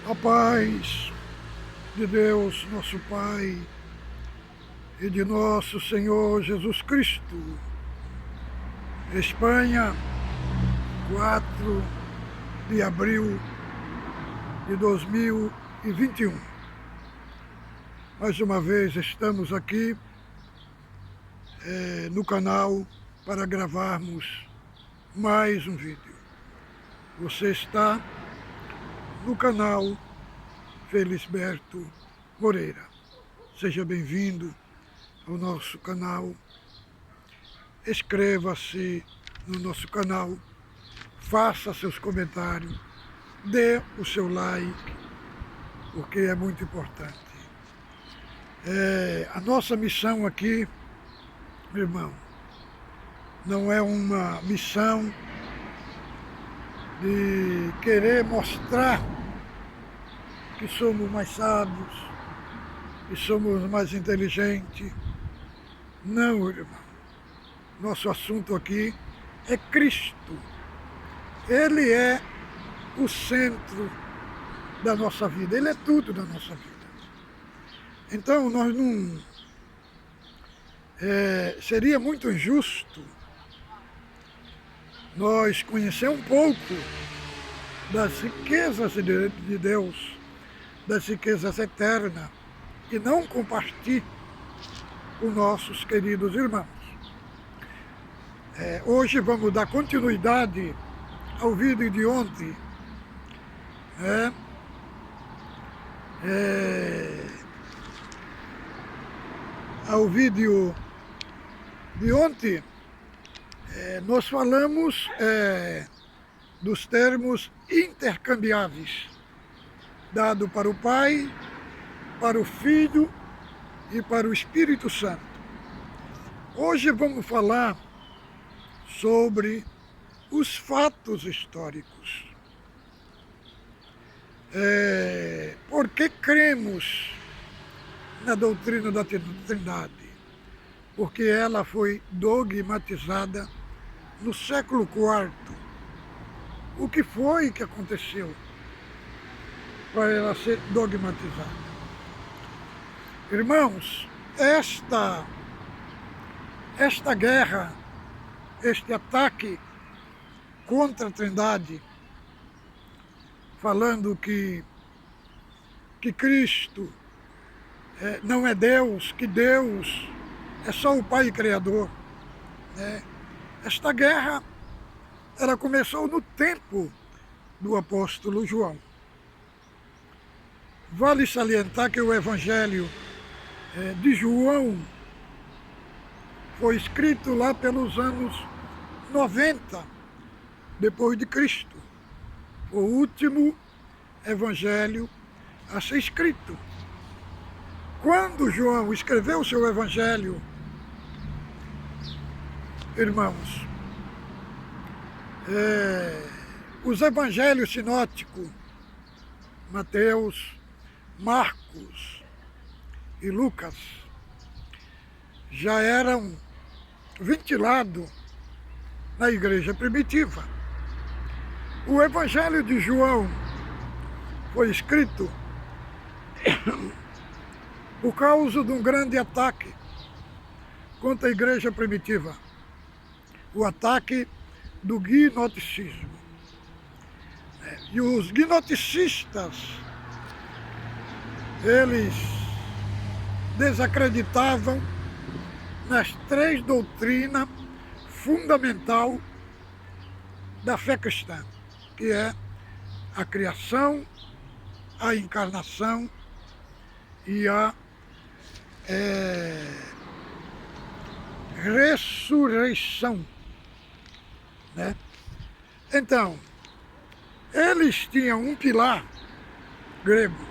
A paz de Deus, nosso Pai, e de nosso Senhor Jesus Cristo. Espanha, 4 de abril de 2021. Mais uma vez estamos aqui no canal para gravarmos mais um vídeo. Você está no canal Felisberto Moreira. Seja bem-vindo ao nosso canal. Inscreva-se no nosso canal, faça seus comentários, dê o seu like, porque é muito importante. A nossa missão aqui, meu irmão, não é uma missão de querer mostrar que somos mais sábios, que somos mais inteligentes. Não, irmão. Nosso assunto aqui é Cristo. Ele é o centro da nossa vida. Ele é tudo da nossa vida. Então, nós não... seria muito injusto nós conhecer um pouco das riquezas de Deus, das riquezas eternas, e não compartilhar com nossos queridos irmãos. Hoje vamos dar continuidade ao vídeo de ontem. Ao vídeo de ontem, nós falamos dos termos intercambiáveis, dado para o Pai, para o Filho e para o Espírito Santo. Hoje vamos falar sobre os fatos históricos. Por que cremos na doutrina da Trindade? Porque ela foi dogmatizada no século IV. O que foi que aconteceu para ela ser dogmatizada? Irmãos, esta guerra, este ataque contra a Trindade, falando que Cristo não é Deus, que Deus é só o Pai Criador. Esta guerra, ela começou no tempo do apóstolo João. Vale salientar que o Evangelho de João foi escrito lá pelos anos 90 depois de Cristo. O último evangelho a ser escrito. Quando João escreveu o seu evangelho, irmãos, os evangelhos sinóticos, Mateus, Marcos e Lucas, já eram ventilados na igreja primitiva. O Evangelho de João foi escrito por causa de um grande ataque contra a igreja primitiva, o ataque do gnosticismo. E os gnosticistas, eles desacreditavam nas 3 doutrinas fundamentais da fé cristã, que é a criação, a encarnação e a ressurreição. Então, eles tinham um pilar grego.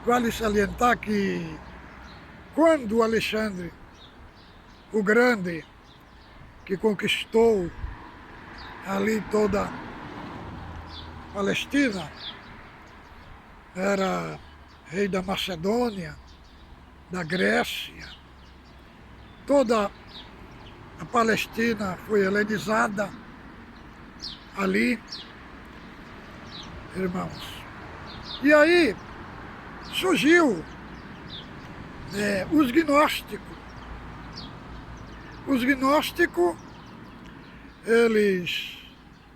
Vale salientar que quando Alexandre o Grande, que conquistou ali toda a Palestina, era rei da Macedônia, da Grécia, toda a Palestina foi helenizada ali, irmãos. E aí surgiu os gnósticos. Os gnósticos, eles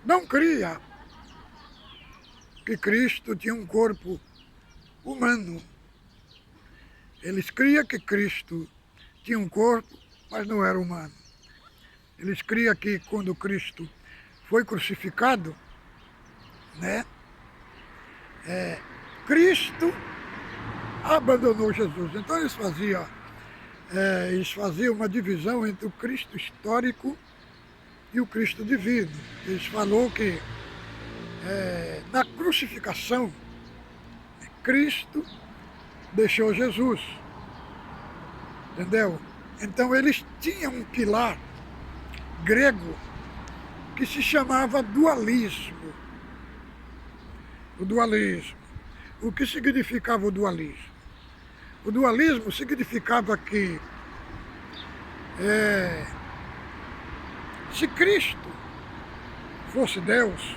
não criam que Cristo tinha um corpo humano. Eles criam que Cristo tinha um corpo, mas não era humano. Eles criam que quando Cristo foi crucificado, né, Cristo abandonou Jesus. Então eles faziam uma divisão entre o Cristo histórico e o Cristo divino. Eles falaram que na crucificação, Cristo deixou Jesus, entendeu? Então eles tinham um pilar grego que se chamava dualismo. O dualismo. O que significava o dualismo? O dualismo significava que se Cristo fosse Deus,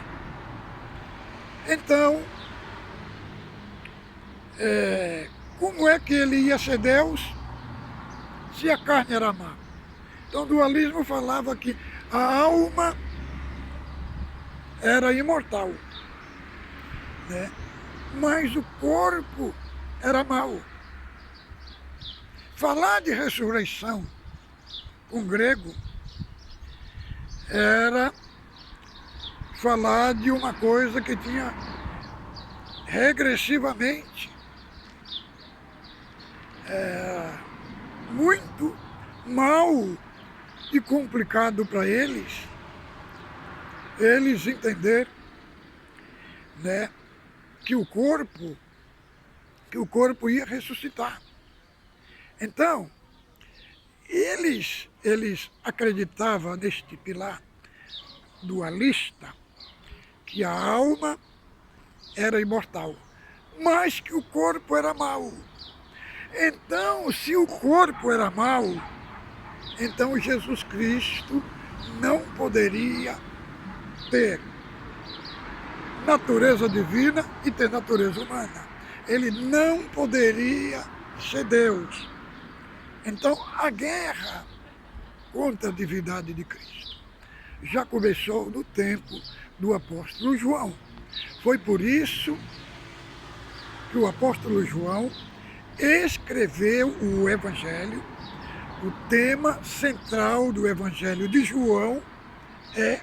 então como é que ele ia ser Deus se a carne era má? Então o dualismo falava que a alma era imortal, né? Mas o corpo era mau. Falar de ressurreição com grego era falar de uma coisa que tinha regressivamente muito mal e complicado para eles entenderem, né, que o corpo ia ressuscitar. Então, eles acreditavam neste pilar dualista que a alma era imortal, mas que o corpo era mau. Então, se o corpo era mau, então Jesus Cristo não poderia ter natureza divina e ter natureza humana. Ele não poderia ser Deus. Então, a guerra contra a divindade de Cristo já começou no tempo do apóstolo João. Foi por isso que o apóstolo João escreveu o Evangelho. O tema central do Evangelho de João é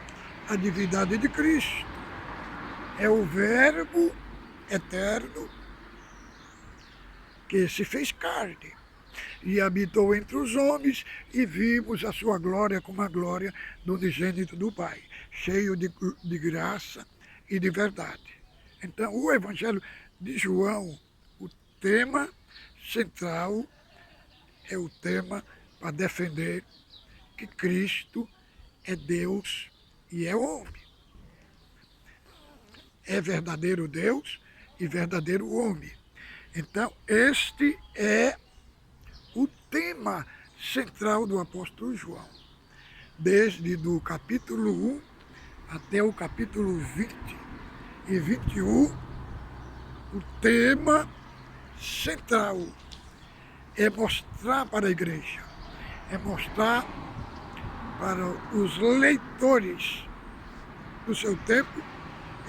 a divindade de Cristo. É o Verbo eterno que se fez carne e habitou entre os homens, e vimos a sua glória como a glória do unigênito do Pai, cheio de graça e de verdade. Então, o Evangelho de João, o tema central é o tema para defender que Cristo é Deus e é homem. É verdadeiro Deus e verdadeiro homem. Então, este é o tema central do apóstolo João. Desde do capítulo 1 até o capítulo 20 e 21, o tema central é mostrar para a igreja, é mostrar para os leitores do seu tempo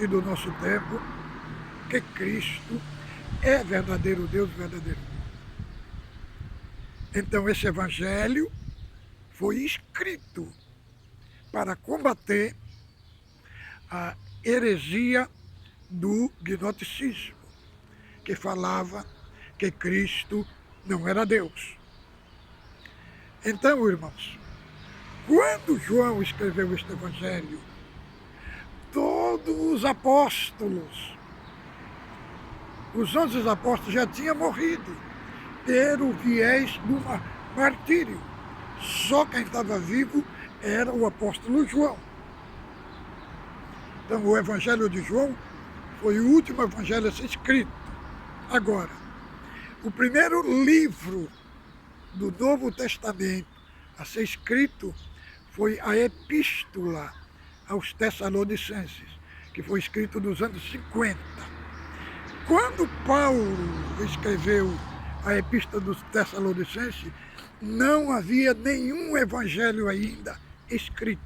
e do nosso tempo que Cristo é verdadeiro Deus, verdadeiro homem. Então esse evangelho foi escrito para combater a heresia do gnosticismo, que falava que Cristo não era Deus. Então, irmãos, quando João escreveu este evangelho, todos os apóstolos, os 11 apóstolos já tinham morrido pelo viés do martírio. Só quem estava vivo era o apóstolo João. Então o Evangelho de João foi o último evangelho a ser escrito. Agora, o primeiro livro do Novo Testamento a ser escrito foi a Epístola aos Tessalonicenses, que foi escrito nos anos 50. quando Paulo escreveu a Epístola dos Tessalonicenses, não havia nenhum evangelho ainda escrito.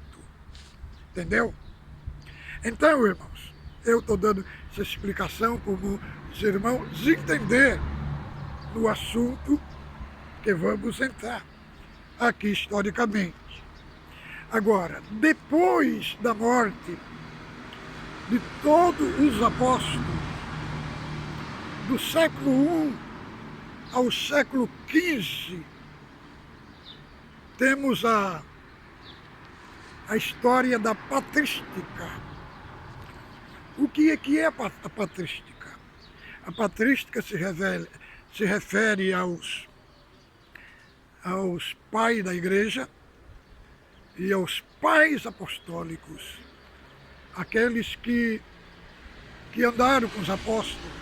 Entendeu? Então, irmãos, eu estou dando essa explicação para os irmãos entender no assunto que vamos entrar aqui historicamente. Agora, depois da morte de todos os apóstolos, do século I ao século XV, temos a história da patrística. O que é a patrística? A patrística se refere aos pais da igreja e aos pais apostólicos, aqueles que andaram com os apóstolos.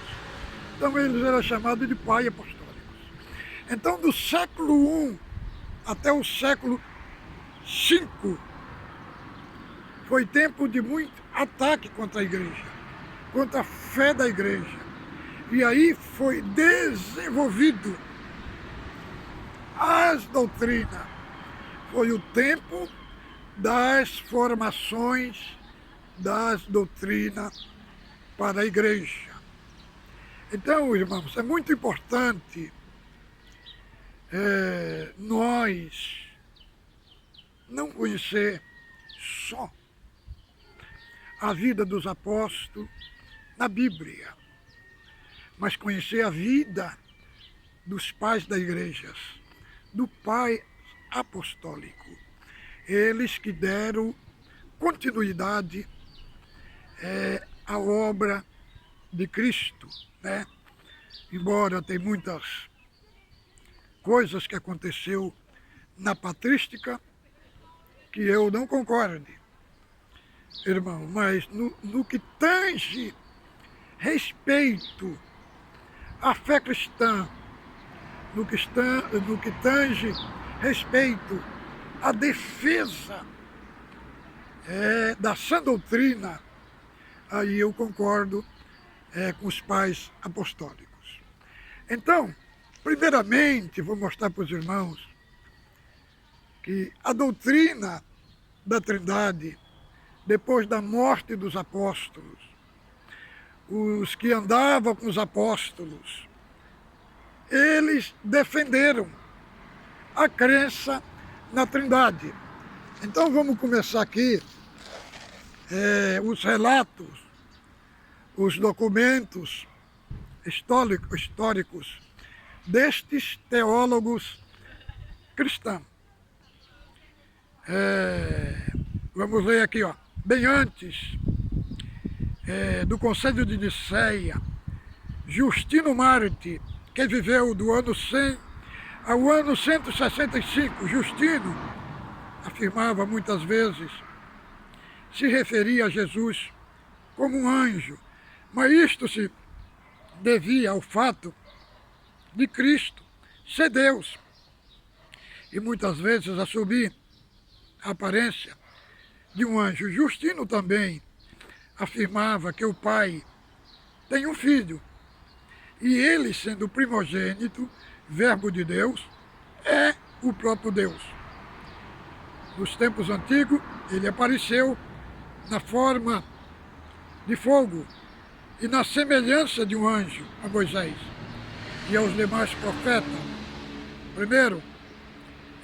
Então eles eram chamados de pais apostólicos. Então do século I até o século V foi tempo de muito ataque contra a igreja, contra a fé da igreja. E aí foi desenvolvido as doutrinas. Foi o tempo das formações das doutrinas para a igreja. Então, irmãos, é muito importante nós não conhecer só a vida dos apóstolos na Bíblia, mas conhecer a vida dos pais da igreja, do pai apostólico. Eles que deram continuidade à obra de Cristo, né? Embora tem muitas coisas que aconteceu na patrística que eu não concordo, irmão, mas no que tange respeito à fé cristã, no que tange respeito à defesa da sã doutrina, aí eu concordo com os pais apostólicos. Então, primeiramente, vou mostrar para os irmãos que a doutrina da Trindade, depois da morte dos apóstolos, os que andavam com os apóstolos, eles defenderam a crença na Trindade. Então vamos começar aqui os relatos, os documentos históricos destes teólogos cristãos. Vamos ler aqui, ó. Bem antes do Concílio de Nicéia, Justino Marte, que viveu do ano 100 ao ano 165, Justino afirmava muitas vezes, se referia a Jesus como um anjo, mas isto se devia ao fato de Cristo ser Deus e muitas vezes assumir a aparência de um anjo. Justino também afirmava que o Pai tem um filho e ele, sendo o primogênito, verbo de Deus, é o próprio Deus. Nos tempos antigos, ele apareceu na forma de fogo e na semelhança de um anjo a Moisés e aos demais profetas. Primeiro,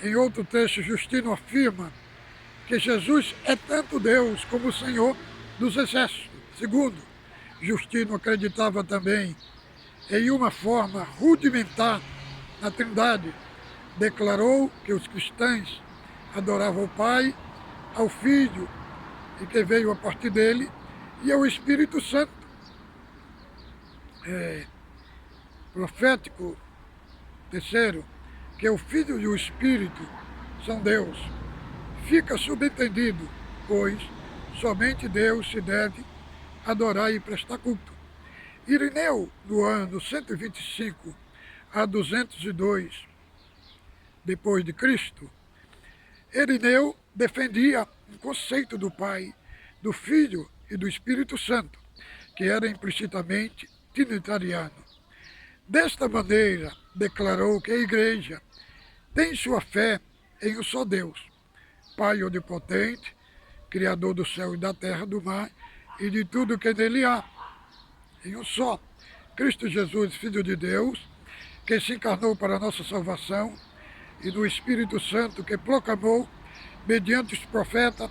em outro texto, Justino afirma que Jesus é tanto Deus como o Senhor dos Exércitos. Segundo, Justino acreditava também em uma forma rudimentar na Trindade. Declarou que os cristãos adoravam o Pai, ao Filho, e que veio a partir dele, e ao Espírito Santo. Profético, terceiro, que o Filho e o Espírito são Deus. Fica subentendido, pois somente Deus se deve adorar e prestar culto. Irineu, do ano 125 a 202 depois de Cristo, Irineu defendia o conceito do Pai, do Filho e do Espírito Santo, que era implicitamente trinitariano. Desta maneira, declarou que a Igreja tem sua fé em um só Deus, Pai onipotente, Criador do céu e da terra, do mar e de tudo que nele há. Em um só, Cristo Jesus, Filho de Deus, que se encarnou para a nossa salvação, e do Espírito Santo que proclamou, mediante os profetas,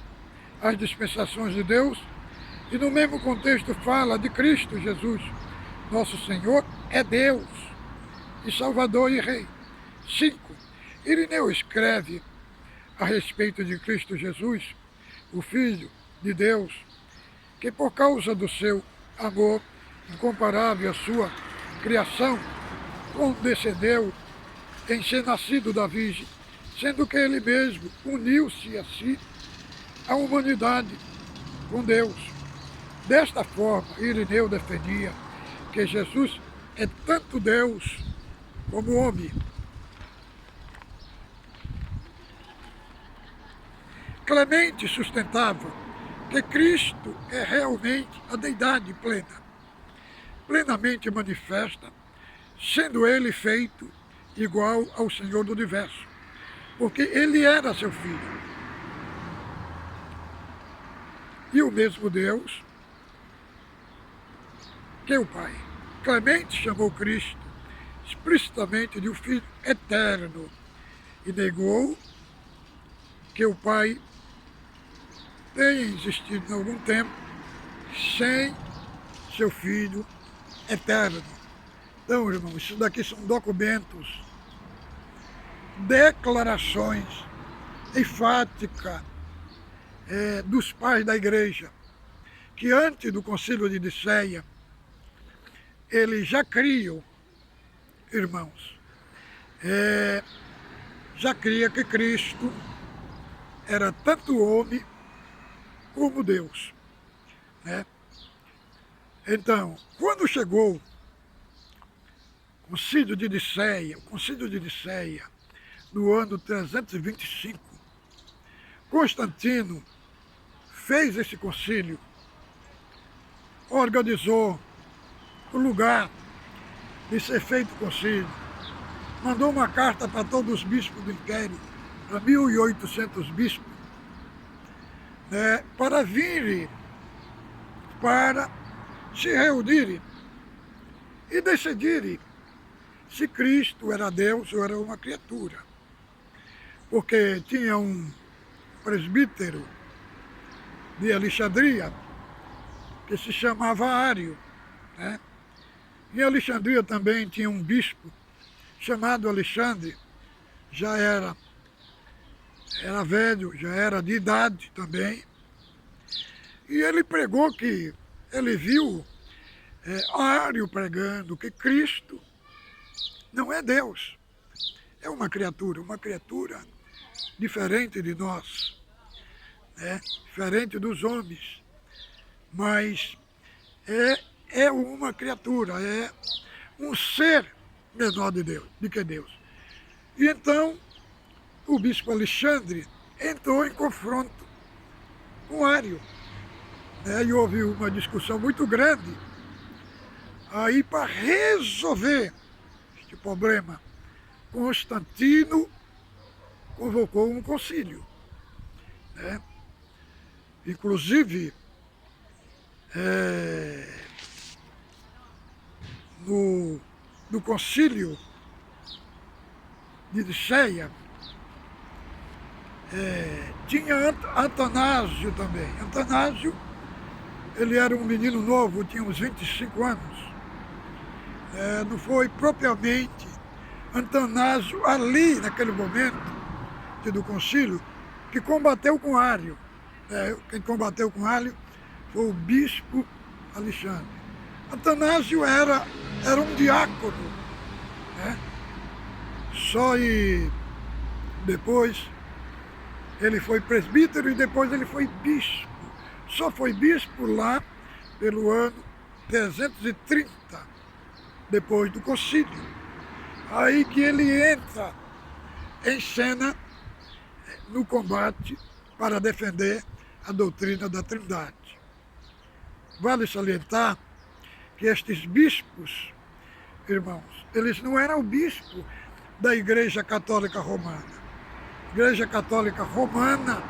as dispensações de Deus, e no mesmo contexto fala de Cristo Jesus, nosso Senhor, é Deus, e Salvador e Rei. 5. Irineu escreve a respeito de Cristo Jesus, o Filho de Deus, que por causa do seu amor incomparável à sua criação, condescendeu em ser nascido da Virgem, sendo que ele mesmo uniu-se a si, a humanidade, com Deus. Desta forma, Irineu defendia que Jesus é tanto Deus como homem. Clemente sustentava que Cristo é realmente a deidade plena, plenamente manifesta, sendo ele feito igual ao Senhor do Universo, porque ele era seu filho. E o mesmo Deus que o Pai. Clemente chamou Cristo explicitamente de um Filho eterno e negou que o Pai tenha existido em algum tempo sem seu Filho eterno. Então, irmãos, isso daqui são documentos, declarações enfáticas dos pais da Igreja, que antes do Concílio de Nicéia, eles já criam, irmãos, já cria que Cristo era tanto homem como Deus, né? Então, quando chegou o Concílio de Nicéia, no ano 325, Constantino fez esse concílio, organizou o lugar de ser feito o concílio, mandou uma carta para todos os bispos do Império, para 1.800 bispos, né, para virem, para se reunirem e decidirem se Cristo era Deus ou era uma criatura. Porque tinha um presbítero de Alexandria que se chamava Ário, né? Em Alexandria também tinha um bispo chamado Alexandre, já era velho, já era de idade também, e ele pregou que ele viu Ário pregando que Cristo não é Deus, é uma criatura diferente de nós, né? Diferente dos homens, mas é uma criatura, é um ser menor de Deus, do que Deus. E então o bispo Alexandre entrou em confronto com Ário, né? E houve uma discussão muito grande. Aí, para resolver este problema, Constantino convocou um concílio, né? Inclusive, no concílio de Nicéia, tinha Atanásio também. Atanásio, ele era um menino novo, tinha uns 25 anos. Não foi propriamente Atanásio ali, naquele momento do concílio, que combateu com Ário. Quem combateu com Ário foi o bispo Alexandre. Atanásio era um diácono, né? Só e depois ele foi presbítero e depois ele foi bispo. Só foi bispo lá pelo ano 330, depois do concílio. Aí que ele entra em cena no combate para defender a doutrina da Trindade. Vale salientar que estes bispos, irmãos, eles não eram bispos da Igreja Católica Romana. A Igreja Católica Romana,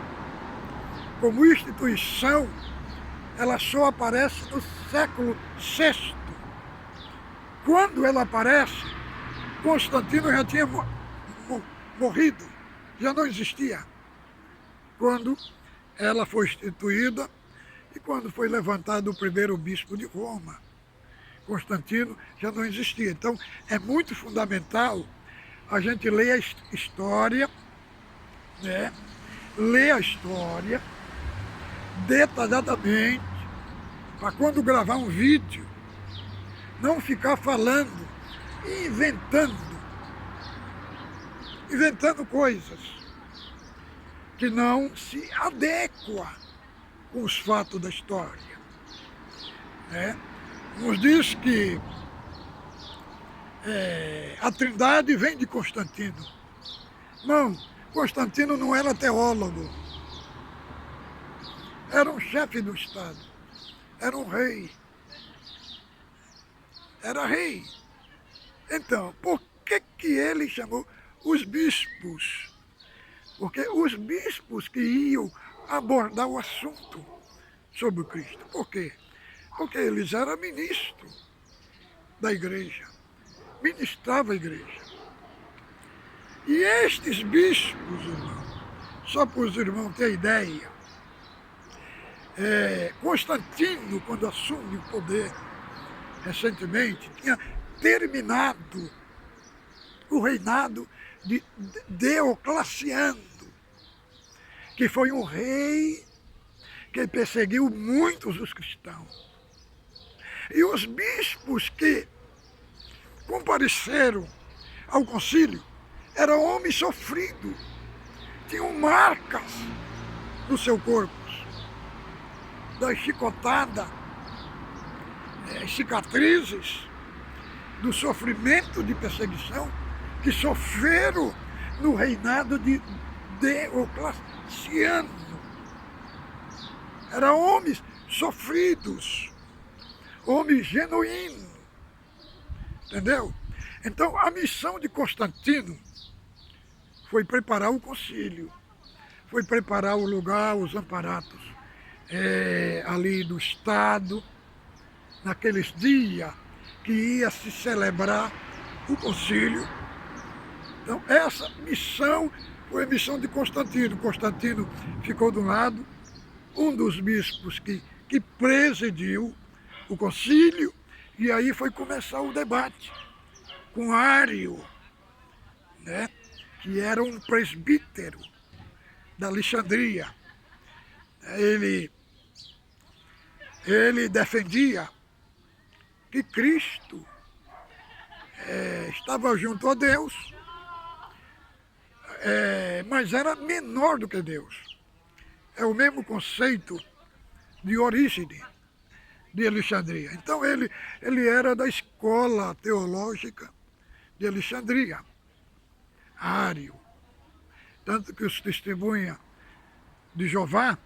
como instituição, ela só aparece no século VI. Quando ela aparece, Constantino já tinha morrido, já não existia. Quando ela foi instituída e quando foi levantado o primeiro bispo de Roma, Constantino já não existia. Então é muito fundamental a gente ler a história, né? Ler a história detalhadamente, para quando gravar um vídeo, não ficar falando e inventando coisas que não se adequam com os fatos da história. Né? Nos diz que a Trindade vem de Constantino. Não, Constantino não era teólogo, era um chefe do Estado, era um rei. Era rei. Então, por que ele chamou os bispos? Porque os bispos que iam abordar o assunto sobre o Cristo. Por quê? Porque eles eram ministros da igreja, ministravam a igreja. E estes bispos, irmão, só para os irmãos terem ideia, Constantino, quando assume o poder recentemente, tinha terminado o reinado de Diocleciano, que foi um rei que perseguiu muitos os cristãos. E os bispos que compareceram ao concílio eram homens sofridos, tinham marcas no seu corpo, da chicotada, cicatrizes do sofrimento de perseguição que sofreram no reinado de Diocleciano. Eram homens sofridos, homens genuínos, entendeu? Então a missão de Constantino foi preparar o concílio, foi preparar o lugar, os amparatos ali do Estado, naqueles dias que ia se celebrar o concílio. Então essa missão foi a missão de Constantino. Constantino ficou do lado, um dos bispos que presidiu o concílio, e aí foi começar o debate com Ário, né, que era um presbítero da Alexandria. Ele defendia que Cristo estava junto a Deus, mas era menor do que Deus. É o mesmo conceito de Orígenes, de Alexandria. Então ele era da escola teológica de Alexandria, Ário. Tanto que os testemunhas de Jeová,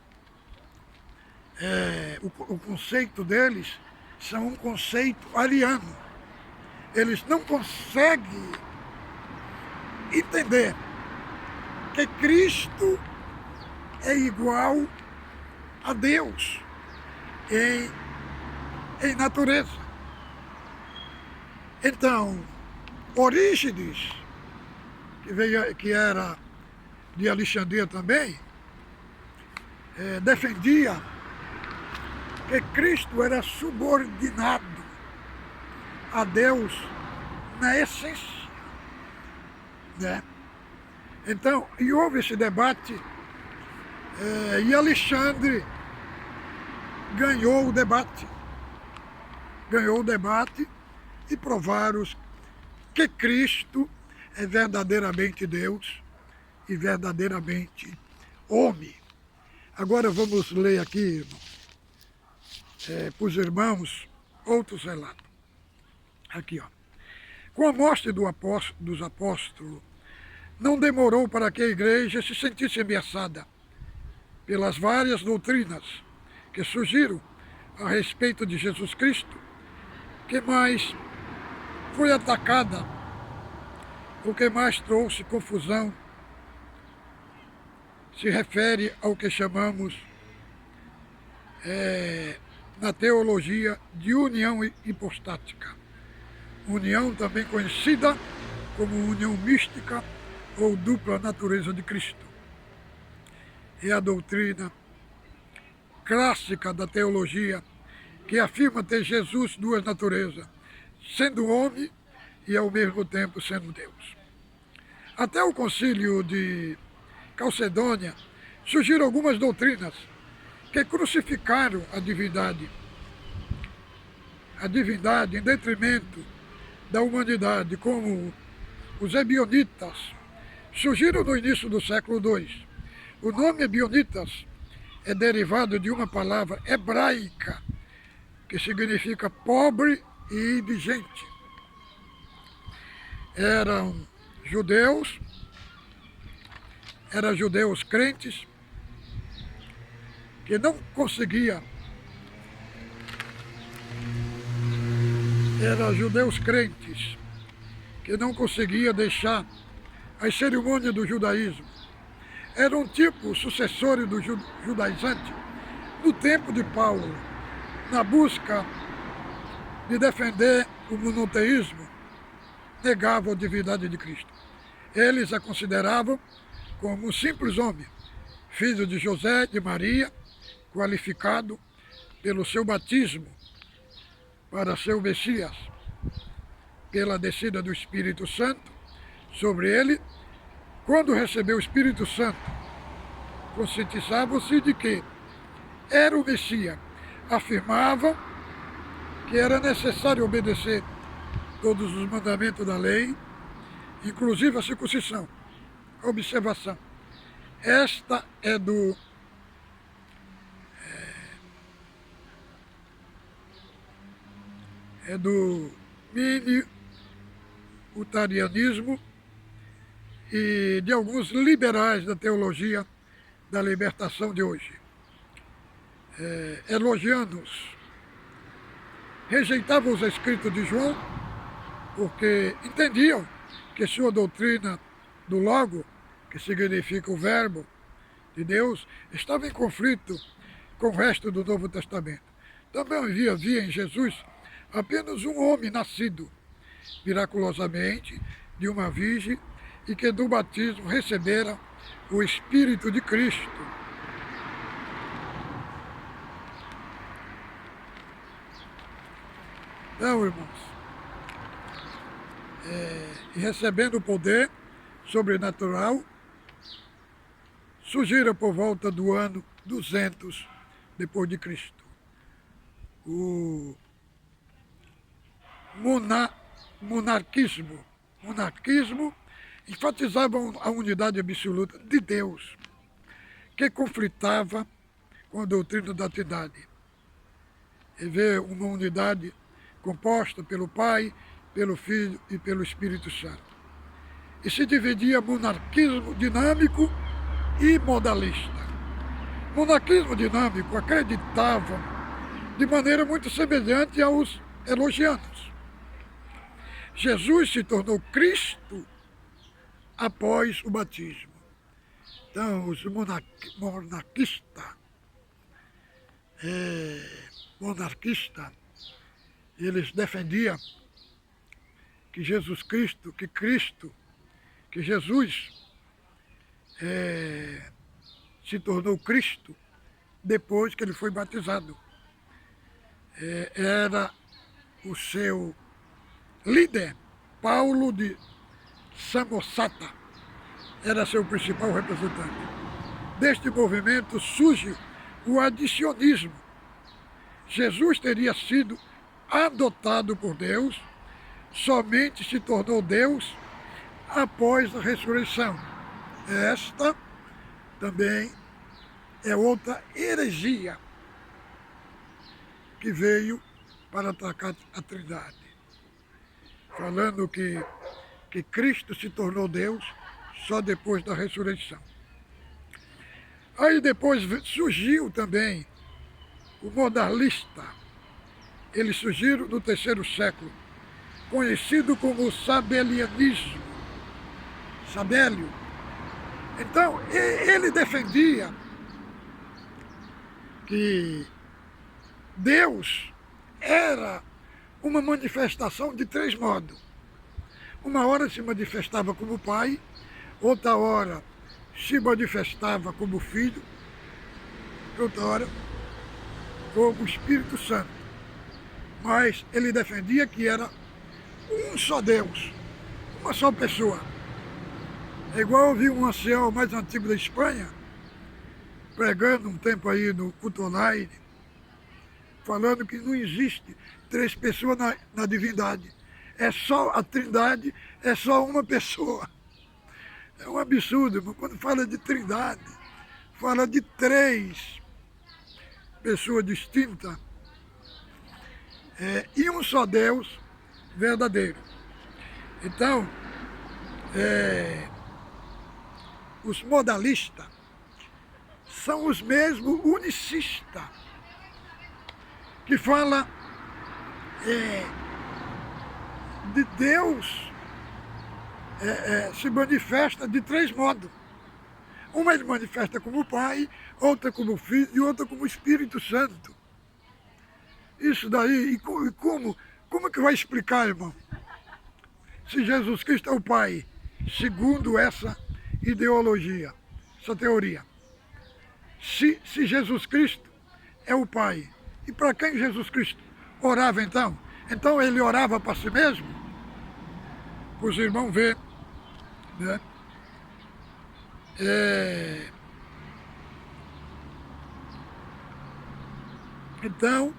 o conceito deles são um conceito ariano. Eles não conseguem entender que Cristo é igual a Deus em natureza. Então, Orígenes, que era de Alexandria também, defendia que Cristo era subordinado a Deus na essência, né? Então, e houve esse debate, e Alexandre ganhou o debate. Ganhou o debate e provaram que Cristo é verdadeiramente Deus e verdadeiramente homem. Agora vamos ler aqui, irmão, para os irmãos, outros relatos. Aqui, ó. Com a morte dos apóstolos, não demorou para que a igreja se sentisse ameaçada pelas várias doutrinas que surgiram a respeito de Jesus Cristo que mais foi atacada, o que mais trouxe confusão, se refere ao que chamamos na teologia de união hipostática. União também conhecida como união mística ou dupla natureza de Cristo. É a doutrina clássica da teologia que afirma ter Jesus duas naturezas, sendo homem e ao mesmo tempo sendo Deus. Até o concílio de Calcedônia surgiram algumas doutrinas que crucificaram a divindade em detrimento da humanidade, como os ebionitas. Surgiram no início do século II. O nome ebionitas é derivado de uma palavra hebraica que significa pobre e indigente. Eram judeus crentes que não conseguiam, deixar as cerimônias do judaísmo. Eram um tipo sucessores do judaizante no tempo de Paulo, na busca de defender o monoteísmo, negavam a divindade de Cristo. Eles a consideravam como um simples homem, filho de José, de Maria, qualificado pelo seu batismo para ser o Messias, pela descida do Espírito Santo sobre ele. Quando recebeu o Espírito Santo, conscientizavam-se de que era o Messias. Afirmavam que era necessário obedecer todos os mandamentos da lei, inclusive a circuncisão. Observação. Esta é do mini-utarianismo e de alguns liberais da teologia da libertação de hoje. Elogianos rejeitavam os escritos de João porque entendiam que sua doutrina do Logo, que significa o Verbo de Deus, estava em conflito com o resto do Novo Testamento. Também havia em Jesus apenas um homem nascido miraculosamente de uma virgem e que do batismo recebera o Espírito de Cristo. Então, irmãos, e recebendo o poder sobrenatural, surgiram por volta do ano 200 depois de Cristo. O monarquismo enfatizava a unidade absoluta de Deus, que conflitava com a doutrina da Trindade. E vê uma unidade composta pelo Pai, pelo Filho e pelo Espírito Santo. E se dividia monarquismo dinâmico e modalista. Monarquismo dinâmico acreditava de maneira muito semelhante aos elogianos. Jesus se tornou Cristo após o batismo. Então, os monarquistas, eles defendiam que Jesus se tornou Cristo depois que ele foi batizado. Era o seu líder, Paulo de Samosata, era seu principal representante. Deste movimento surge o adicionismo. Jesus teria sido adotado por Deus, somente se tornou Deus após a ressurreição. Esta também é outra heresia que veio para atacar a Trindade, falando que Cristo se tornou Deus só depois da ressurreição. Aí depois surgiu também o modalista. Eles surgiram no terceiro século, conhecido como sabelianismo. Sabélio. Então, ele defendia que Deus era uma manifestação de três modos. Uma hora se manifestava como Pai, outra hora se manifestava como Filho, outra hora como Espírito Santo. Mas ele defendia que era um só Deus, uma só pessoa. É igual eu vi um ancião mais antigo da Espanha, pregando um tempo aí no culto online, falando que não existe três pessoas na divindade. É só a trindade, é só uma pessoa. É um absurdo, mas quando fala de trindade, fala de três pessoas distintas e um só Deus verdadeiro. Então, os modalistas são os mesmos unicistas, que fala de Deus se manifesta de três modos. Uma ele manifesta como Pai, outra como Filho e outra como Espírito Santo. Isso daí, e como que vai explicar, irmão? Se Jesus Cristo é o Pai, segundo essa ideologia, essa teoria. Se Jesus Cristo é o Pai, e para quem Jesus Cristo orava então? Então ele orava para si mesmo? Para os irmãos verem, né? Então,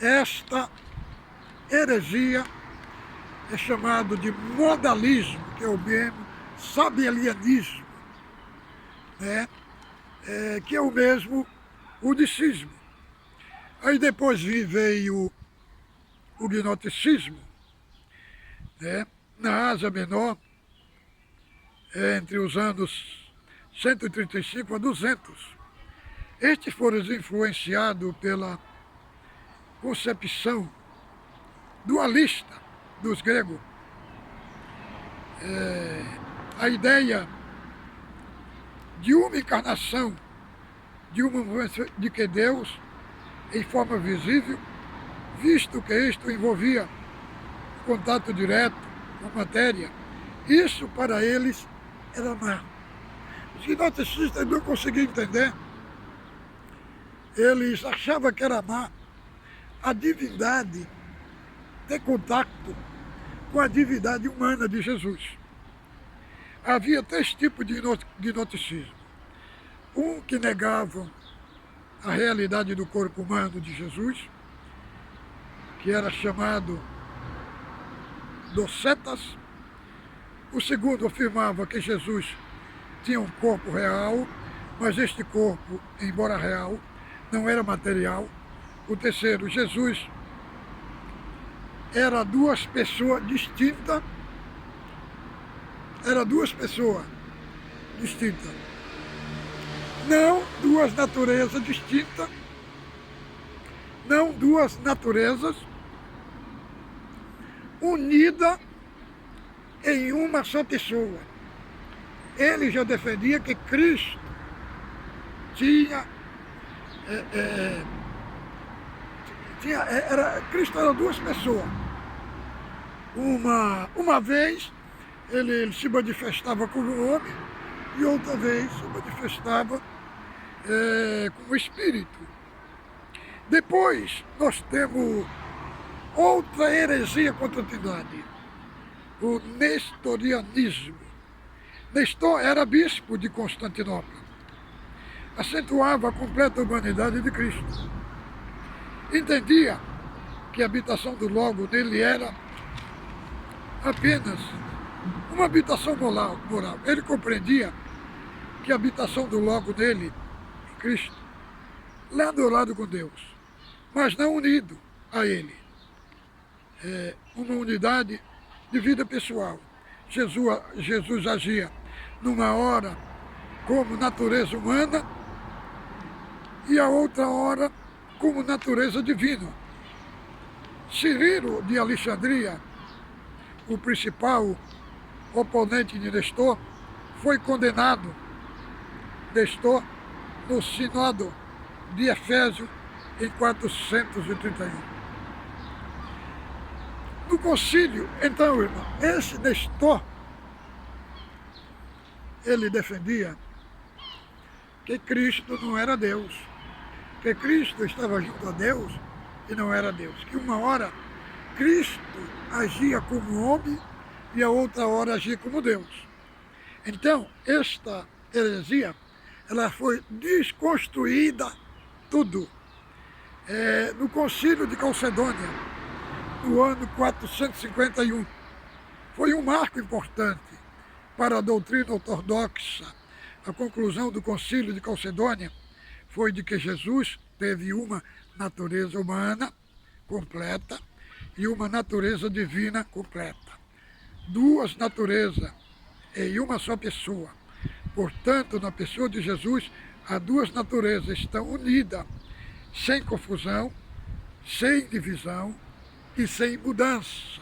esta heresia é chamada de modalismo, que é o mesmo sabelianismo, né? Que é o mesmo unicismo. Aí depois veio o gnosticismo, né? Na Ásia Menor, entre os anos 135 a 200. Estes foram influenciados pela concepção dualista dos gregos. A ideia de uma encarnação, de que Deus, em forma visível, visto que isto envolvia contato direto com a matéria, isso para eles era má. Os gnosticistas não conseguiam entender. Eles achavam que era má a divindade ter contato com a divindade humana de Jesus. Havia três tipos de gnosticismo. Um que negavam a realidade do corpo humano de Jesus, que era chamado docetas. O segundo afirmava que Jesus tinha um corpo real, mas este corpo, embora real, não era material. O terceiro, Jesus era duas pessoas distintas, não duas naturezas distintas, não duas naturezas unidas em uma só pessoa. Ele já defendia que Cristo tinha Cristo era duas pessoas. Uma vez ele se manifestava como homem e outra vez se manifestava como espírito. Depois nós temos outra heresia contra a Trindade, o nestorianismo. Nestor era bispo de Constantinopla, acentuava a completa humanidade de Cristo. Entendia que a habitação do Logo nele era apenas uma habitação moral. Ele compreendia que a habitação do Logo nele, em Cristo, lado a lado com Deus, mas não unido a Ele. Uma unidade de vida pessoal. Jesus agia numa hora como natureza humana e a outra hora como natureza divina. Cirilo de Alexandria, o principal oponente de Nestor, foi condenado, Nestor, no Sínodo de Efésio em 431. No concílio, então, irmão, esse Nestor, ele defendia que Cristo não era Deus, que Cristo estava junto a Deus e não era Deus, que uma hora Cristo agia como homem e a outra hora agia como Deus. Então, esta heresia, ela foi desconstruída tudo. No concílio de Calcedônia, no ano 451, foi um marco importante para a doutrina ortodoxa. A conclusão do concílio de Calcedônia foi de que Jesus teve uma natureza humana completa e uma natureza divina completa. Duas naturezas em uma só pessoa. Portanto, na pessoa de Jesus, as duas naturezas estão unidas, sem confusão, sem divisão e sem mudança.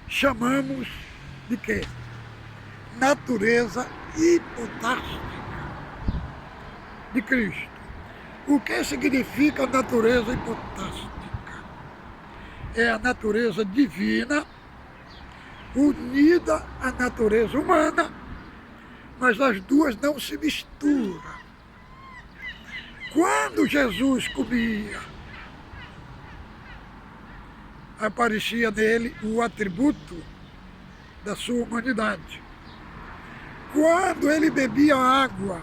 Chamamos de quê? Natureza hipotática de Cristo. O que significa natureza hipotática? É a natureza divina unida à natureza humana, mas as duas não se misturam. Quando Jesus comia, aparecia nele o atributo da sua humanidade. Quando ele bebia água,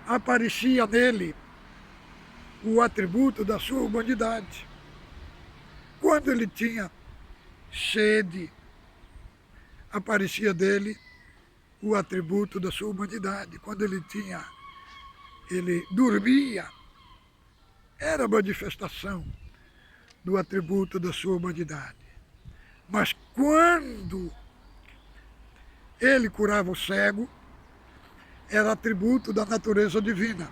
aparecia nele o atributo da sua humanidade. Quando ele tinha sede, aparecia dele o atributo da sua humanidade. Quando ele dormia, era a manifestação do atributo da sua humanidade. Mas quando ele curava o cego, era atributo da natureza divina.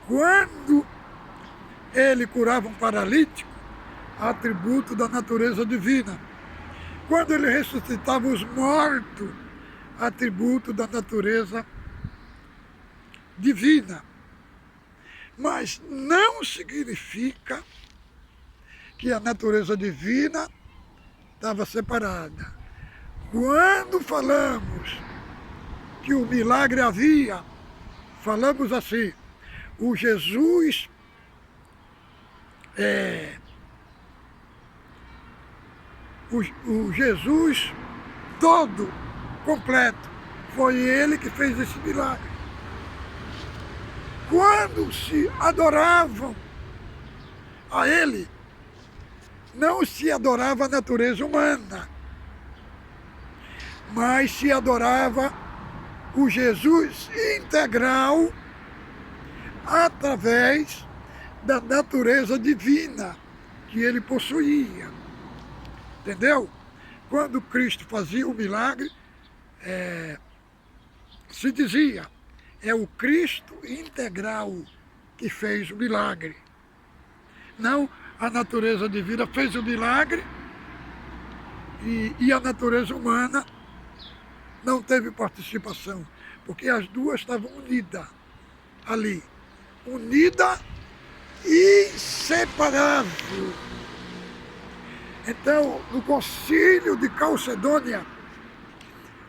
Quando ele curava um paralítico, atributo da natureza divina. Quando ele ressuscitava os mortos, atributo da natureza divina. Mas não significa que a natureza divina estava separada. Quando falamos que o milagre havia, falamos assim, o Jesus o Jesus todo, completo, foi ele que fez esse milagre. Quando se adoravam a ele, não se adorava a natureza humana, mas se adorava o Jesus integral através da natureza divina que ele possuía. Entendeu? Quando Cristo fazia o milagre, se dizia, é o Cristo integral que fez o milagre. Não, a natureza divina fez o milagre e a natureza humana não teve participação, porque as duas estavam unidas ali, unida e inseparável. Então, no concílio de Calcedônia,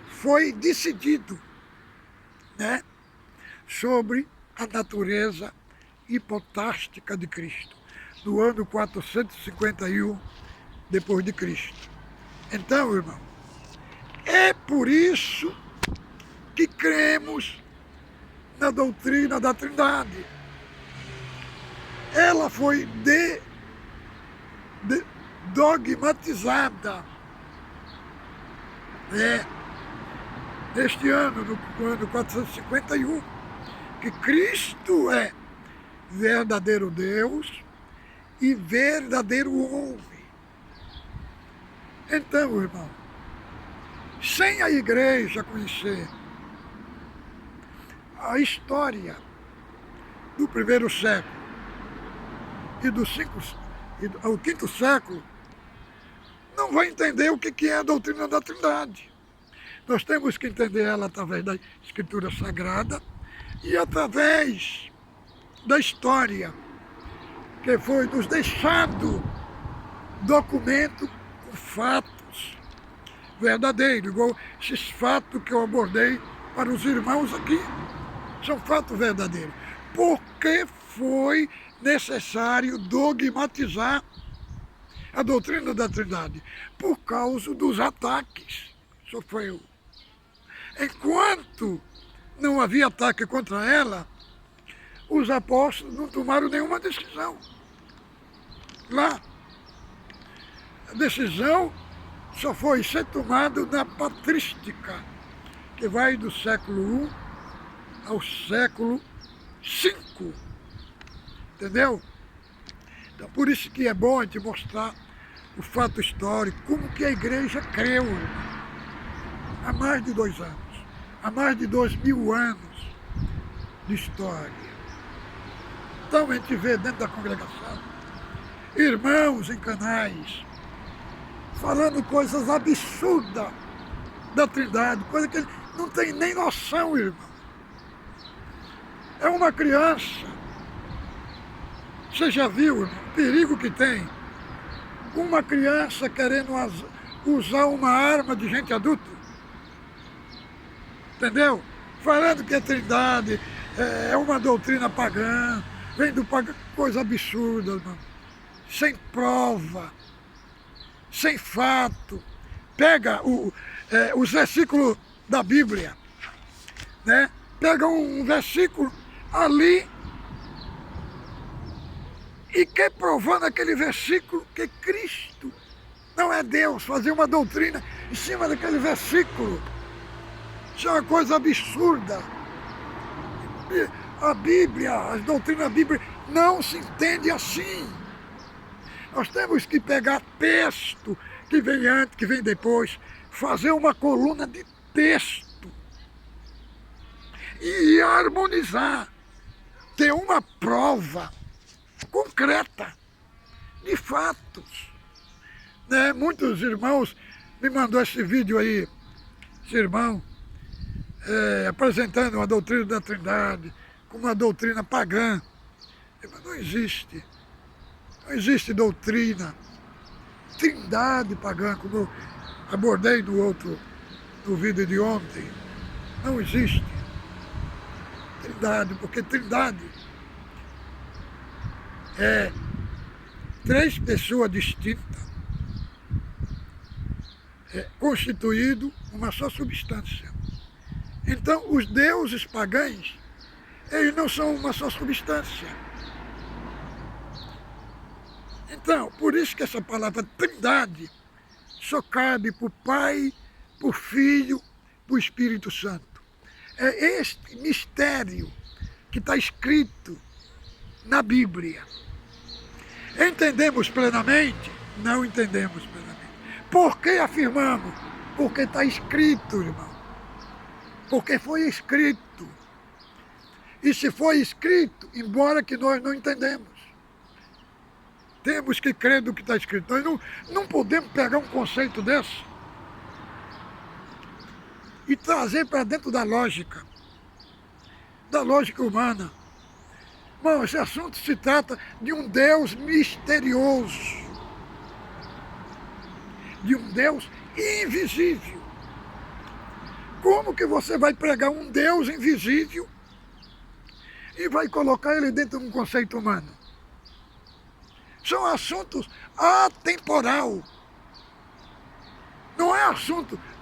foi decidido, sobre a natureza hipotástica de Cristo, no ano 451 depois de Cristo. Então, irmão, é por isso que cremos na doutrina da Trindade. Ela foi dogmatizada neste ano, no ano 451, que Cristo é verdadeiro Deus e verdadeiro homem. Então, irmão, sem a igreja conhecer a história do primeiro século, ao quinto século, não vai entender o que é a doutrina da Trindade. Nós temos que entender ela através da Escritura Sagrada e através da história, que foi nos deixado documento com fatos verdadeiros, igual esses fatos que eu abordei para os irmãos aqui, são fatos verdadeiros. Porque foi necessário dogmatizar a doutrina da Trindade? Por causa dos ataques que sofreu. Enquanto não havia ataque contra ela, os apóstolos não tomaram nenhuma decisão. Lá, a decisão só foi ser tomada na patrística, que vai do século I ao século V. Entendeu? Então, por isso que é bom a gente mostrar o fato histórico, como que a igreja creu há mais de 2 anos, há mais de 2000 anos de história. Então a gente vê dentro da congregação irmãos em canais falando coisas absurdas da Trindade, coisa que ele não tem nem noção, irmão. É uma criança. Você já viu o perigo que tem? Uma criança querendo usar uma arma de gente adulta. Entendeu? Falando que a Trindade é uma doutrina pagã, vem do pagão, coisa absurda, irmão. Sem prova, sem fato. Pega os versículos da Bíblia, né? Pega um versículo ali e quer provar naquele versículo que Cristo não é Deus, fazer uma doutrina em cima daquele versículo. Isso é uma coisa absurda. A Bíblia, as doutrinas da Bíblia não se entende assim. Nós temos que pegar texto que vem antes, que vem depois, fazer uma coluna de texto e harmonizar, ter uma prova concreta de fatos. Né? Muitos irmãos me mandou esse vídeo aí, esse irmão, apresentando uma doutrina da Trindade como uma doutrina pagã. Mas não existe. Não existe doutrina, Trindade pagã, como eu abordei no vídeo de ontem. Não existe Trindade, porque Trindade é 3 pessoas distintas, constituído uma só substância. Então, os deuses pagãos, eles não são uma só substância. Então, por isso que essa palavra Trindade só cabe para o Pai, para o Filho, para o Espírito Santo. É este mistério que está escrito na Bíblia. Entendemos plenamente? Não entendemos plenamente. Por que afirmamos? Porque está escrito, irmão. Porque foi escrito. E se foi escrito, embora que nós não entendemos, temos que crer no que está escrito. Nós não podemos pegar um conceito desse e trazer para dentro da lógica humana. Bom, esse assunto se trata de um Deus misterioso, de um Deus invisível. Como que você vai pregar um Deus invisível e vai colocar ele dentro de um conceito humano? São assuntos atemporal. Não é assunto